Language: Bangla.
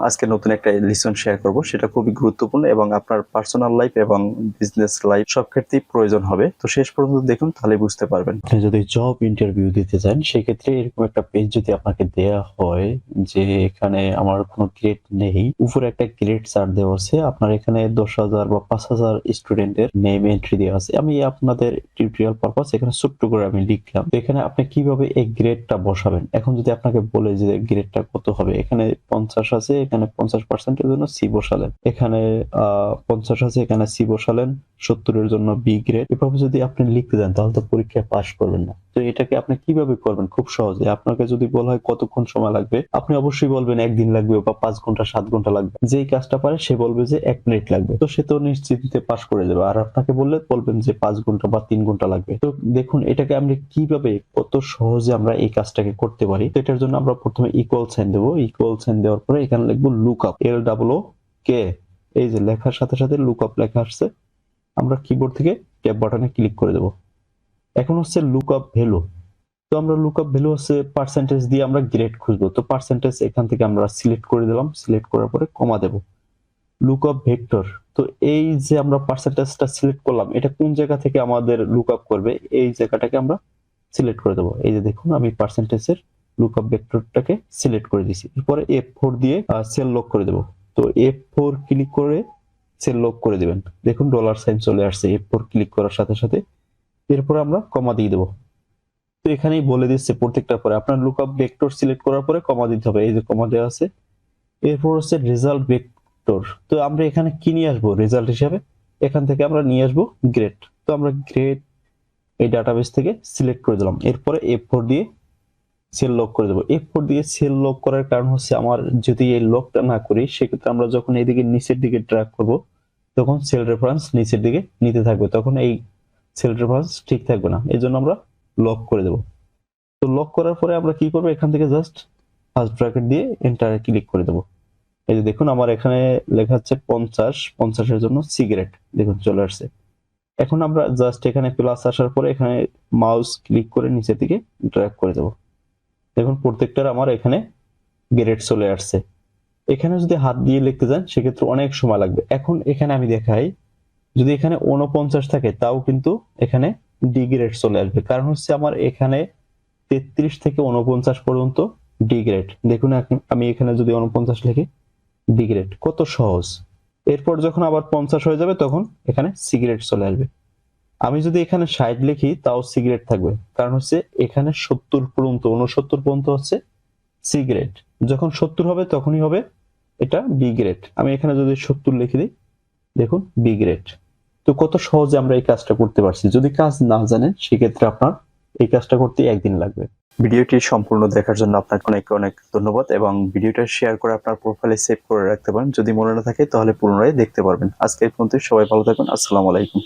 আজকে নতুন একটা লিসন শেয়ার করব, সেটা খুবই গুরুত্বপূর্ণ এবং আপনার পার্সোনাল লাইফ এবং বিজনেস লাইফ সব ক্ষেত্রেই প্রয়োজন হবে। তো শেষ পর্যন্ত দেখুন, তাহলে বুঝতে পারবেন। আপনি যদি জব ইন্টারভিউ দিতে চান, সেক্ষেত্রে এরকম একটা পেজ যদি আপনাকে দেয়া হয় যে এখানে আমার কোনো গ্রেড নেই, উপরে একটা গ্রেড চার্ট দেওয়া আছে, আপনার এখানে 10,000 বা 5,000 স্টুডেন্টের নেম এন্ট্রি দেওয়া আছে। আমি আপনাদের টিউটোরিয়াল পারপাস এখানে ছোট্ট করে আমি লিখলাম। তো এখানে আপনি কিভাবে এই গ্রেডটা বসাবেন, এখন যদি আপনাকে বলে যে গ্রেডটা কত হবে, এখানে 50 আছে, এখানে 50% এর জন্য সি বসালেন, এখানে 50 আছে, এখানে সি বসালেন, 70 এর জন্য বি গ্রেড। এভাবে যদি আপনি লিখতে দেন তাহলে তো পরীক্ষায় পাস করবেন না। তো এটাকে আপনি কিভাবে করবেন? খুব সহজে। আপনাকে যদি বলা হয় কতক্ষণ সময় লাগবে, আপনি অবশ্যই বলবেন 1 দিন লাগবে বা 5 ঘন্টা 7 ঘন্টা লাগবে। যেই কাজটা পারে সে বলবে যে 1 মিনিট লাগবে, তো সে তো নিশ্চিন্তে পাস করে যাবে। আর আপনাকে বলবেন যে 5 ঘন্টা বা 3 ঘন্টা লাগবে। তো দেখুন এটাকে আমরা কিভাবে কত সহজে আমরা এই কাজটাকে করতে পারি। তো এটার জন্য আমরা প্রথমে ইকুয়াল সাইন দেবো। ইকুয়াল সাইন দেওয়ার পরে এখানে লিখবো লুকআপ, LOOK। এই যে লেখার সাথে সাথে লুকআপ লেখা আসছে, আমরা কিবোর্ড থেকে ট্যাব বাটনে ক্লিক করে দেব। এখন হচ্ছে লুকআপ ভ্যালু। তো আমরা লুকআপ ভ্যালু হচ্ছে পার্সেন্টেজ দিয়ে আমরা গ্রেড খুঁজবো। তো পার্সেন্টেজ এখান থেকে আমরা সিলেক্ট করে দিলাম, সিলেক্ট করার পরে কমা দেব। লুকআপ ভেক্টর, তো এই যে আমরা পার্সেন্টেজটা সিলেক্ট করলাম, এটা কোন জায়গা থেকে আমাদের লুকআপ করবে, এই জায়গাটাকে আমরা সিলেক্ট করে দেব। এই যে দেখুন, আমি পার্সেন্টেজের লুকআপ ভেক্টরটাকে সিলেক্ট করে দিয়েছি। এরপরে F4 দিয়ে সেল লক করে দেব। তো F4 ক্লিক করে সেল লক করে দিবেন। দেখুন ডলার সাইন চলে আসছে F4 ক্লিক করার সাথে সাথে। এরপর আমরা কমা দিয়ে দেব। তো এখানেই বলে দিচ্ছে প্রত্যেকটা পরে আপনার লুকআপ ভেক্টর সিলেক্ট করার পরে কমা দিতে হবে। এই যে কমা দেওয়া আছে। এরপর হচ্ছে রেজাল্ট ভেক্টর। তো আমরা এখানে কি নিয়ে আসবো রেজাল্ট হিসাবে, এখান থেকে আমরা নিয়ে আসবো গ্রেড। তো আমরা গ্রেড এই ডাটাবেস থেকে সিলেক্ট করে দিলাম। এরপরে F4 দিয়ে সেল লক করে দেবো। F4 দিয়ে সেল লক করার কারণ হচ্ছে, আমার যদি এই লকটা না করি, সেক্ষেত্রে আমরা যখন এইদিকে নিচের দিকে ড্র্যাগ করব, তখন সেল রেফারেন্স নিচের দিকে নিতে থাকবে, তখন এই সেল রেফারেন্স ঠিক থাকবে না। এই জন্য আমরা লক করে দেব। তো লক করার পরে আমরা কি করবো, এখান থেকে জাস্ট ফার্স্ট ব্র্যাকেট দিয়ে এন্টারে ক্লিক করে দেবো। এই যে দেখুন, আমার এখানে লেখা হচ্ছে 50 এর জন্য সিগারেট, দেখুন চলে আসছে। এখন আমরা জাস্ট এখানে প্লাস আসার পরে এখানে মাউস ক্লিক করে নিচের দিকে ড্র্যাগ করে দেবো। দেখুন প্রত্যেকটার আমার এখানে গ্রেড চলে আসছে। এখানে যদি হাত দিয়ে লিখতে যান সেক্ষেত্রে অনেক সময় লাগবে। এখন এখানে আমি দেখাই, যদি এখানে 49 থাকে তাও কিন্তু এখানে ডি গ্রেড চলে আসবে, কারণ হচ্ছে আমার এখানে 33 থেকে 49 পর্যন্ত ডি গ্রেড। দেখুন আমি এখানে যদি 49 লিখি, ডি গ্রেড, কত সহজ। এরপর যখন আবার 50 হয়ে যাবে তখন এখানে সিগারেট চলে আসবে। আমি যদি এখানে 60 লিখি তাও সিগারেট থাকবে, কারণ হচ্ছে এখানে 70 পর্যন্ত 69 পর্যন্ত হচ্ছে সি গ্রেড। যখন 70 হবে তখনই হবে এটা বি গ্রেড। আমি এখানে যদি 70 লিখে দিই, দেখুন বি গ্রেড। তো কত সহজে আমরা এই কাজটা করতে পারছি। যদি কাজ না জানেন সেক্ষেত্রে আপনার এই কাজটা করতে 1 দিন লাগবে। ভিডিওটি সম্পূর্ণ দেখার জন্য আপনাকে অনেক অনেক ধন্যবাদ এবং ভিডিওটা শেয়ার করে আপনার প্রোফাইলে সেভ করে রাখতে পারেন। যদি মনে না থাকে তাহলে পুনরায় দেখতে পারবেন। আজকে এই পর্যন্ত, সবাই ভালো থাকুন। আসসালামু আলাইকুম।